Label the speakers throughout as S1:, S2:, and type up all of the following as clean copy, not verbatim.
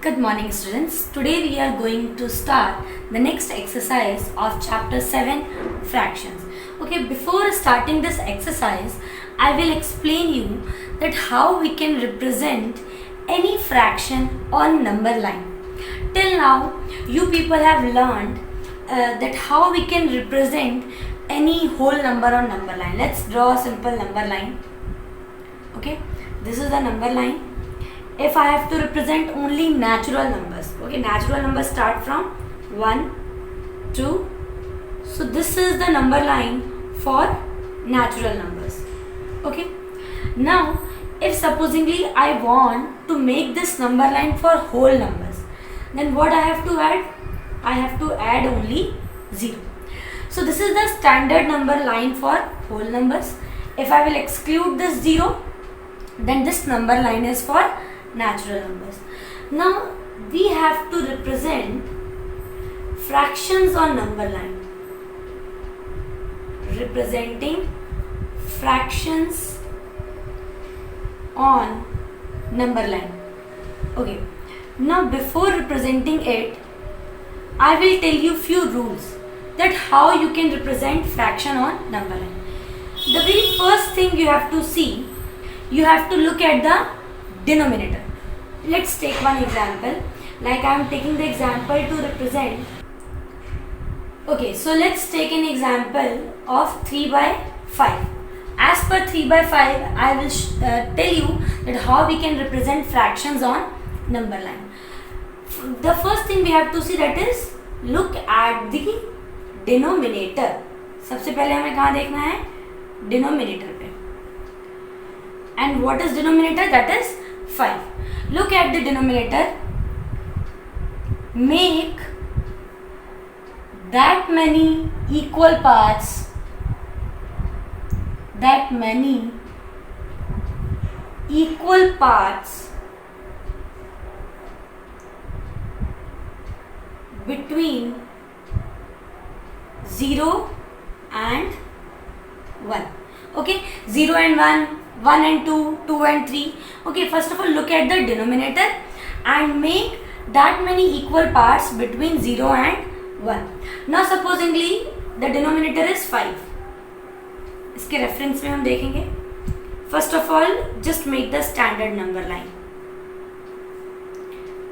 S1: Good morning students. Today we are going to start the next exercise of chapter 7 fractions. Okay, before starting this exercise, I will explain you that how we can represent any fraction on number line. Till now, you people have learned that how we can represent any whole number on number line. Let's draw a simple number line. Okay, this is the number line. If I have to represent only natural numbers, okay, natural numbers start from 1, 2. So this is the number line for natural numbers. Okay. Now, if supposingly I want to make this number line for whole numbers, then what I have to add? I have to add only 0. So this is the standard number line for whole numbers. If I will exclude this 0, then this number line is for natural numbers. Now we have to represent fractions on number line. Representing fractions on number line. Okay. Now before representing it, I will tell you few rules that how you can represent fraction on number line. The very first thing you have to see, you have to look at the denominator. Let's take one example. Like I am taking the example to represent. Okay, so let's take an example of 3 by 5. As per 3 by 5, I will tell you that how we can represent fractions on number line. The first thing we have to see, that is look at the denominator. सबसे पहले हमें कहाँ देखना है? Denominator पे. And what is denominator? That is 5. Look at the denominator. Make that many equal parts. That many equal parts between 0 and 1. Okay, 0 and 1. 1 and 2, 2 and 3. Okay, first of all look at the denominator and make that many equal parts between 0 and 1. Now supposingly the denominator is 5. इसके reference में हम देखेंगे. First of all just make the standard number line.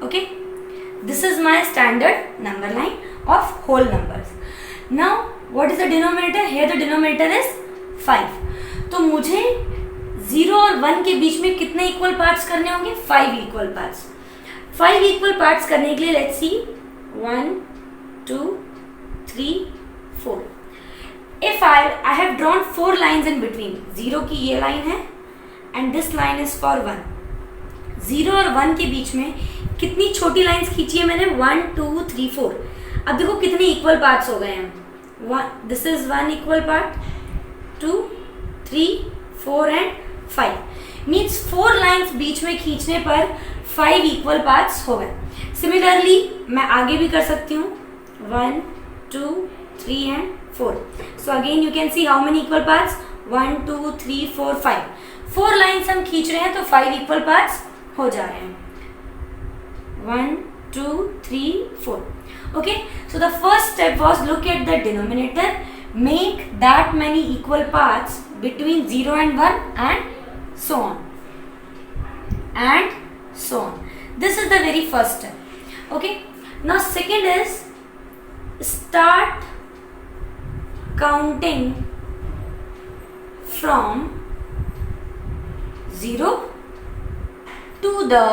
S1: Okay, this is my standard number line of whole numbers. Now what is the denominator? Here the denominator is 5. तो मुझे 0 और 1 के बीच में कितने इक्वल पार्ट्स करने होंगे? 5 इक्वल पार्ट्स. 5 इक्वल पार्ट्स करने के लिए let's see 1, 2, 3, 4. If I have drawn 4 lines in between. 0 की ये लाइन है and this line is for 1. 0 और 1 के बीच में कितनी छोटी लाइंस खींची है मैंने? 1, 2, 3, 4. अब देखो कितने इक्वल पार्ट्स हो गए हैं. This is 1 equal part, 2, 3, 4 and 5. Means 4 lines बीच में खींचने पर 5 इक्वल पार्ट्स हो गए. सिमिलरली मैं आगे भी कर सकती हूँ. 1, 2, 3 and 4. So again you can see how many equal parts? 1, 2, 3, 4, 5. 4 lines हम खींच रहे हैं तो 5 इक्वल पार्ट्स हो जा रहे हैं. 1, 2, 3, 4. Okay, so the first step was look at the denominator, make that many equal parts between 0 and 1 and so on. And so on. This is the very first step. Okay, now second is start counting from 0 to the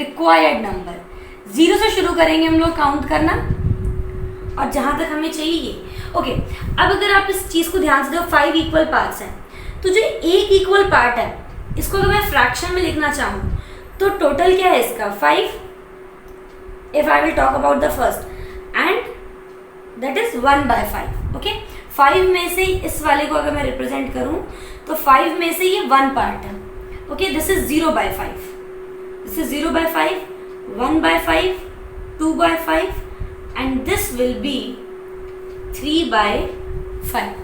S1: required number. 0 से शुरू करेंगे हम लोग count करना और जहां तक हमें चाहिए. ओके, अब अगर आप इस चीज को ध्यान से देखो 5 इक्वल पार्ट्स हैं तो जो एक इक्वल पार्ट है इसको अगर मैं फ्रैक्शन में लिखना चाहूँ तो टोटल क्या है इसका? 5. If I will talk about the first and that is 1 by 5. Okay, 5 में से इस वाले को अगर मैं रिप्रेजेंट करूँ तो 5 में से ये 1 पार्ट है. Okay, this is 0 by 5. This is 0 by 5, 1 by 5, 2 by 5 and this will be 3 by 5.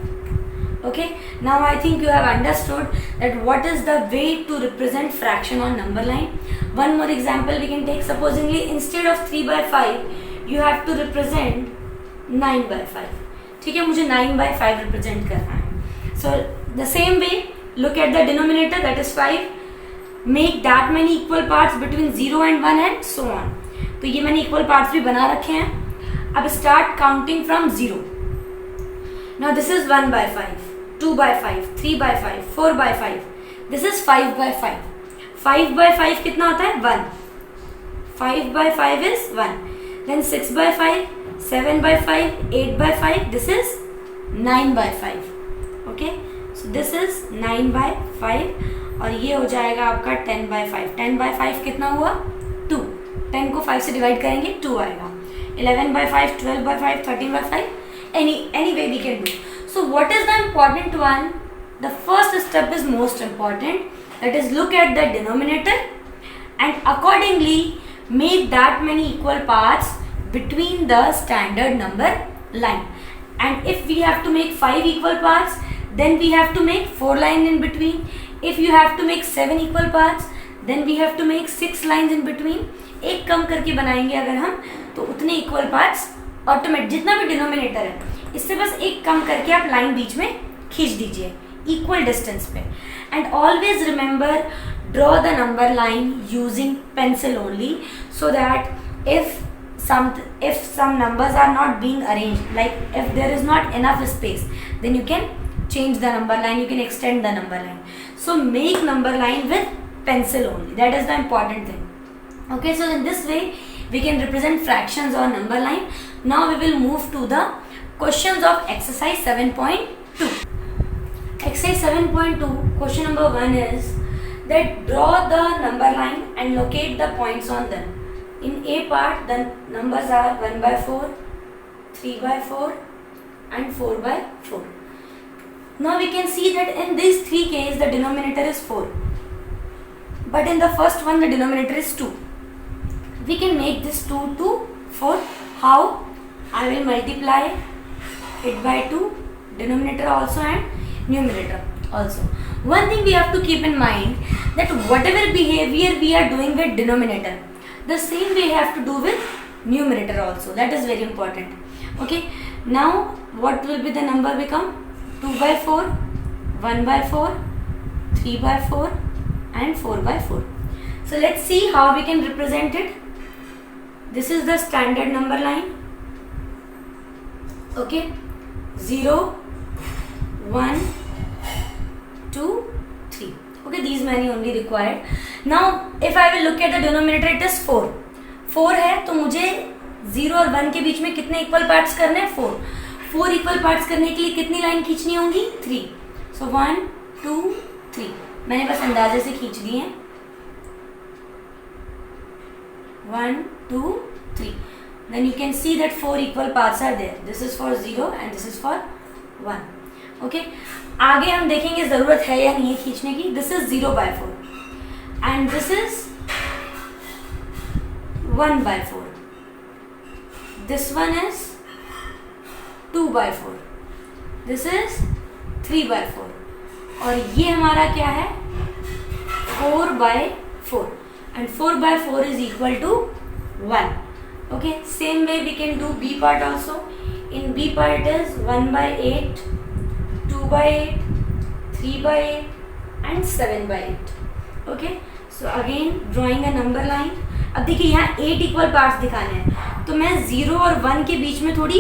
S1: Okay, now I think you have understood that what is the way to represent fraction on number line. One more example we can take. Supposingly instead of 3/5 you have to represent 9/5. ठीक है, मुझे 9/5 represent करना है. So the same way, look at the denominator, that is 5. Make that many equal parts between 0 and 1 and so on. तो ये मैंने equal parts भी बना रखे हैं. अब start counting from 0. Now this is 1/5, 2/5, 3/5, 4/5. This is 5/5. 5/5 कितना होता है? 1. 5/5 is 1. Then 6/5, 7/5, 8/5. This is 9/5. Okay, so this is 9/5 और ये हो जाएगा आपका 10/5. 10/5 कितना हुआ? 2. 10 को 5 से डिवाइड करेंगे 2 आएगा. 11/5, 12/5, 13/5. Any way we can do. So what is the important one? The first step is most important, that is look at the denominator and accordingly make that many equal parts between the standard number line. And if we have to make 5 equal parts, then we have to make 4 lines in between. If you have to make 7 equal parts, then we have to make 6 lines in between. एक कम करके बनाएंगे अगर हम, तो उतने equal parts automatic, जितना भी denominator है इससे बस एक कम करके आप लाइन बीच में खींच दीजिए इक्वल डिस्टेंस पे. And always remember, draw the number line using pencil only, so that if some numbers are not being arranged, like if there is not enough space, then you can change the number line, you can extend the number line. So make number line with pencil only, that is the important thing. Okay, so in this way we can represent fractions on number line. Now we will move to the questions of exercise 7.2. Exercise 7.2 question number 1 is that draw the number line and locate the points on them. In A part, the numbers are 1/4, 3/4 and 4/4. Now we can see that in these three cases the denominator is 4, but in the first one the denominator is 2. We can make this 2 to 4. How? I will multiply it by 2, denominator also and numerator also. One thing we have to keep in mind, that whatever behavior we are doing with denominator, the same we have to do with numerator also. That is very important. Okay, now what will be the number become? 2/4, 1/4, 3/4 and 4/4. So let's see how we can represent it. This is the standard number line. Okay, 0, 1, 2, 3. Okay, these many only required. Now if I will look at the denominator, it is 4. 4 है तो मुझे 0 और 1 के बीच में कितने equal parts करने हैं? 4. 4 equal parts करने के लिए कितनी लाइन खींचनी होंगी? 3. सो 1, 2, 3. मैंने बस अंदाजे से खींच दी है. 1, 2, 3. Then you can see that 4 equal parts are there. This is for 0 and this is for 1. Okay, आगे हम देखेंगे ज़रूरत है या नहीं है खींचने की. This is 0/4 and this is 1/4. This one is 2/4. This is 3/4 और ये हमारा क्या है? 4/4 and 4/4 is equal to 1. Okay, same way we can do B part also. In B part it is 1/8, 2/8, 3/8 and 7/8. Okay, so again drawing a number line. अब देखिए यहाँ 8 equal parts दिखाने हैं तो मैं 0 और 1 के बीच में थोड़ी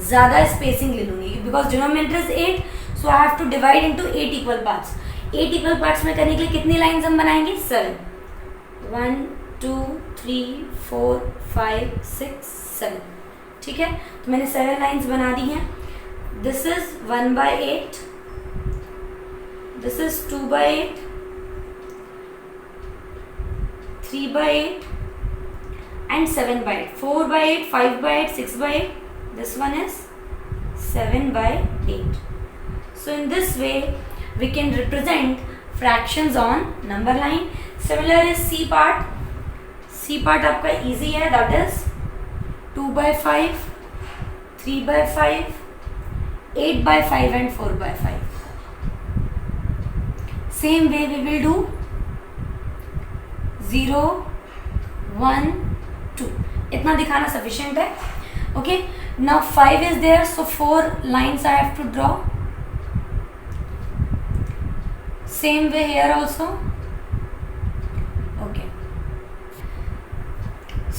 S1: ज़्यादा स्पेसिंग ले लूँगी, because denominator is 8, so I have to divide into 8 equal parts. 8 equal parts में करने के लिए कितनी लाइन्स हम बनाएंगे? 7. 1, 2, 3, 4, 5, 6, 7. ठीक है, तो मैंने 7 लाइन्स बना दी हैं. This is 1/8, this is 2/8, 3/8 and 7/8. 4/8, 5/8, 6/8. This one is 7/8. So in this way we can represent fractions on number line. Similar is C part. C part आपका easy है, that is 2/5, 3/5, 8/5 and 4/5. Same way we will do 0, 1, 2. इतना दिखाना sufficient है. Okay. Now 5 is there, so 4 lines I have to draw. Same way here also. Okay.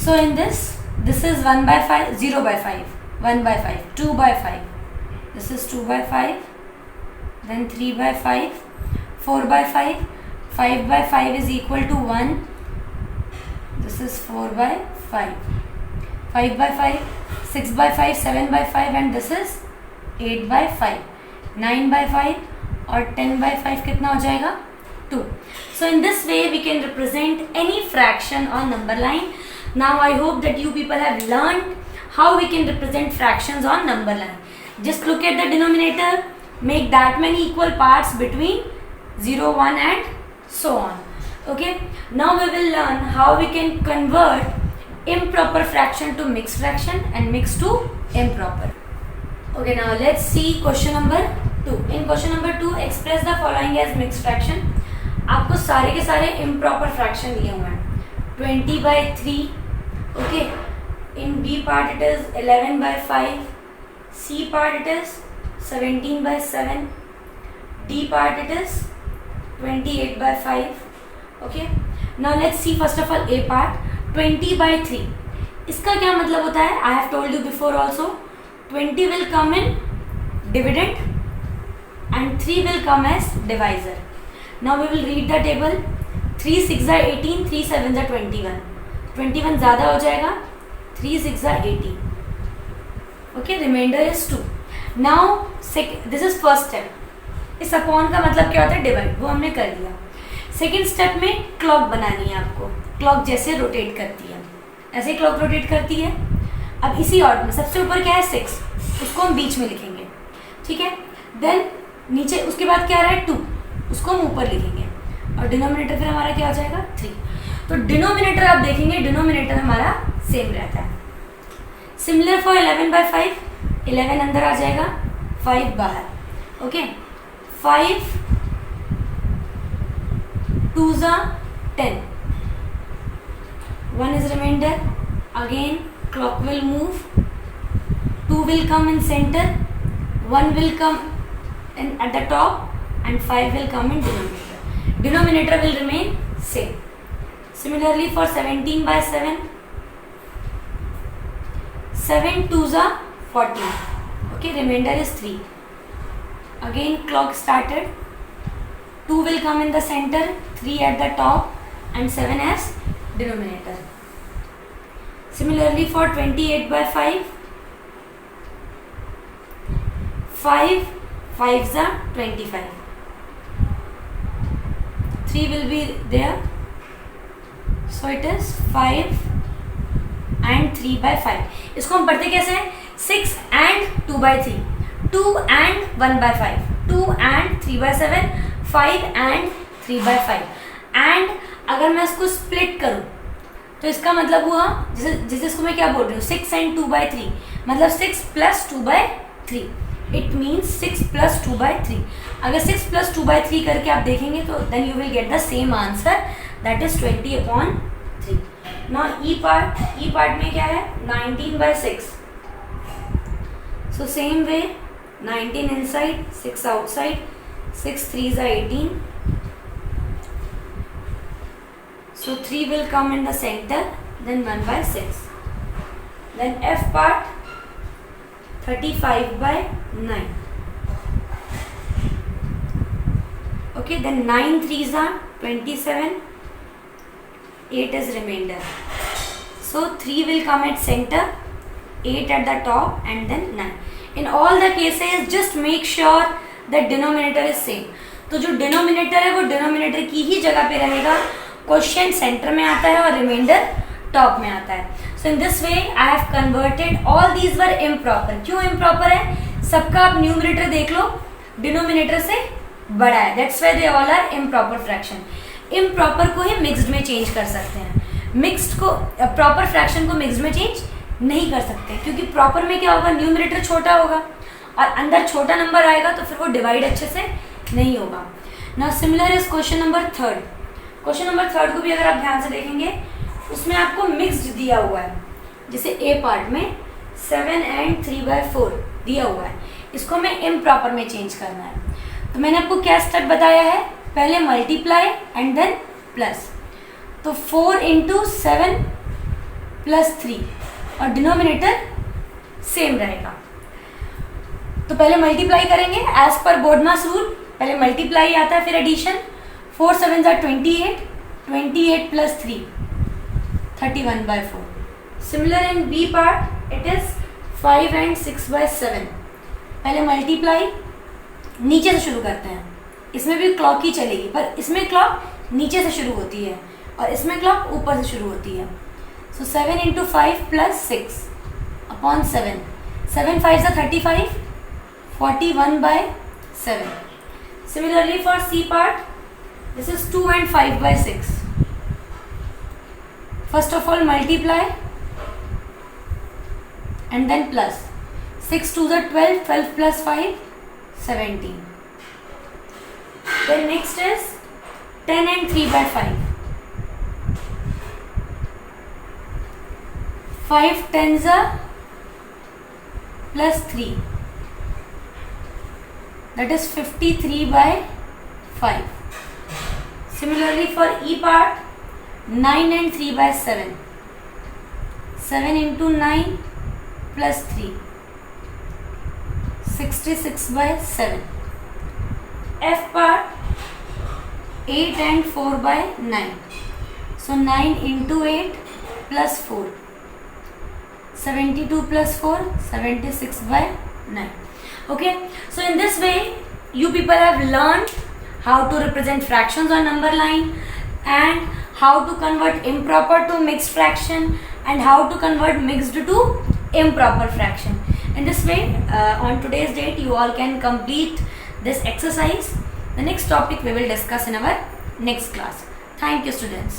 S1: So in this is 1/5, 0/5, 1/5, 2/5. This is 2/5. Then 3/5, 4/5. 5/5 is equal to 1. This is 4/5. 5/5, 6/5, 7/5 and this is 8/5. 9/5 और 10/5 कितना हो जाएगा? 2. So in this way we can represent any fraction on number line. Now I hope that you people have learned how we can represent fractions on number line. Just look at the denominator, make that many equal parts between 0, 1 and so on. Okay. Now we will learn how we can convert improper fraction to mixed fraction and mixed to improper. Okay, now let's see question number 2. In question number 2, express the following as mixed fraction. आपको सारे के सारे improper fraction दिए हुए हैं. 20/3. Okay. In B part it is 11/5. C part it is 17/7. D part it is 28/5. Okay. Now let's see first of all A part. 20/3. इसका क्या मतलब होता है? I have told you before also. 20 will come in dividend and 3 will come as divisor. Now we will read the table. 3 6 are 18, 3 7 are 21. 21 ज़्यादा हो जाएगा. 3 6 are 18. Okay, remainder is 2. Now this is first step. इस upon का मतलब क्या होता है? Divide. वो हमने कर दिया. सेकेंड स्टेप में क्लॉक बनानी है आपको. क्लॉक जैसे रोटेट करती है, ऐसे क्लॉक रोटेट करती है. अब इसी ऑर्डर में सबसे ऊपर क्या है? 6. उसको हम बीच में लिखेंगे. ठीक है. देन नीचे उसके बाद क्या रहा है? 2. उसको हम ऊपर लिखेंगे. और डिनोमिनेटर फिर हमारा क्या हो जाएगा? 3. तो डिनोमिनेटर आप देखेंगे, डिनोमिनेटर हमारा सेम रहता है. Similar for 11/5. 11 अंदर आ जाएगा, 5 बाहर. Okay. 5 2s are 10. 1 is remainder. Again clock will move. 2 will come in center. 1 will come in at the top and 5 will come in denominator. Denominator will remain same. Similarly for 17/7. 7 2s are 14. Okay, remainder is 3. Again clock started. 2 will come in the center, 3 at the top and 7 as denominator. Similarly for 28/5. 5 5s are 25. 3 will be there. So it is 5 and 3/5. इसको हम पढ़ते कैसे हैं? 6 and 2/3. 2 and 1/5. 2 and 3/7. 5 and 3/5. And अगर मैं इसको split करूँ तो इसका मतलब हुआ, जैसे इसको मैं क्या बोल रही हूँ? 6 and 2/3 मतलब 6 plus 2/3. It means 6 plus 2/3. अगर 6 plus 2/3 करके आप देखेंगे तो then you will get the same answer, that is 20/3. Now E part में क्या है? 19/6. So same way 19 inside, 6 outside. 6 3s are 18. So 3 will come in the center, then 1/6. Then F part 35/9. Okay, then 9 3s are 27. 8 is remainder. So 3 will come at center, 8 at the top and then 9. In all the cases just make sure that denominator is same. तो जो denominator है वो denominator की ही जगह पे रहेगा. Question centre में आता है और रिमाइंडर टॉप में आता है. So in this way I have converted. All these were improper. क्यों इम्प्रॉपर है? सबका आप न्यूमरेटर देख लो, डिनोमिनेटर से बड़ा है. That's why they all are improper fraction. Improper को ही मिक्स्ड में चेंज कर सकते हैं. मिक्स्ड को प्रॉपर फ्रैक्शन को मिक्स्ड में चेंज नहीं कर सकते, क्योंकि प्रॉपर में क्या होगा? न्यूमरेटर छोटा होगा और अंदर छोटा नंबर आएगा तो फिर वो डिवाइड अच्छे से नहीं होगा। Now similar is question number third. Question number third को भी अगर आप ध्यान से देखेंगे उसमें आपको मिक्स्ड दिया हुआ है। जैसे ए पार्ट में 7 and 3/4 दिया हुआ है, इसको हमें इम्प्रॉपर में चेंज करना है। तो मैंने आपको क्या स्टेप बताया है, पहले मल्टीप्लाई एंड देन प्लस। तो 4 × 7 + 3 और डिनोमिनेटर सेम रहेगा। तो पहले मल्टीप्लाई करेंगे एज पर बोर्डमास रूल, पहले मल्टीप्लाई आता है फिर addition. 4 7 are 28, 28 + 3 31/4। Similar in B part it is 5 and 6/7। पहले मल्टीप्लाई नीचे से शुरू करते हैं, इसमें भी क्लॉक ही चलेगी पर इसमें क्लॉक नीचे से शुरू होती है और इसमें क्लॉक ऊपर से शुरू होती है। सो 7 × 5 + 6 upon 7, 7 5s are 35, 41/7। Similarly for C part, this is 2 and 5/6। First of all multiply and then plus। 6 2s are 12, 12 + 5 17। Then next is 10 and 3/5। 5 10s are +3, that is 53/5। Similarly for E part, 9 and 3/7, 7 × 9 + 3, 66/7। F part, 8 and 4/9, so 9 × 8 + 4, 72 + 4, 76/9। Okay, so in this way you people have learned how to represent fractions on number line and how to convert improper to mixed fraction and how to convert mixed to improper fraction. In this way on today's date you all can complete this exercise. The next topic we will discuss in our next class. Thank you students.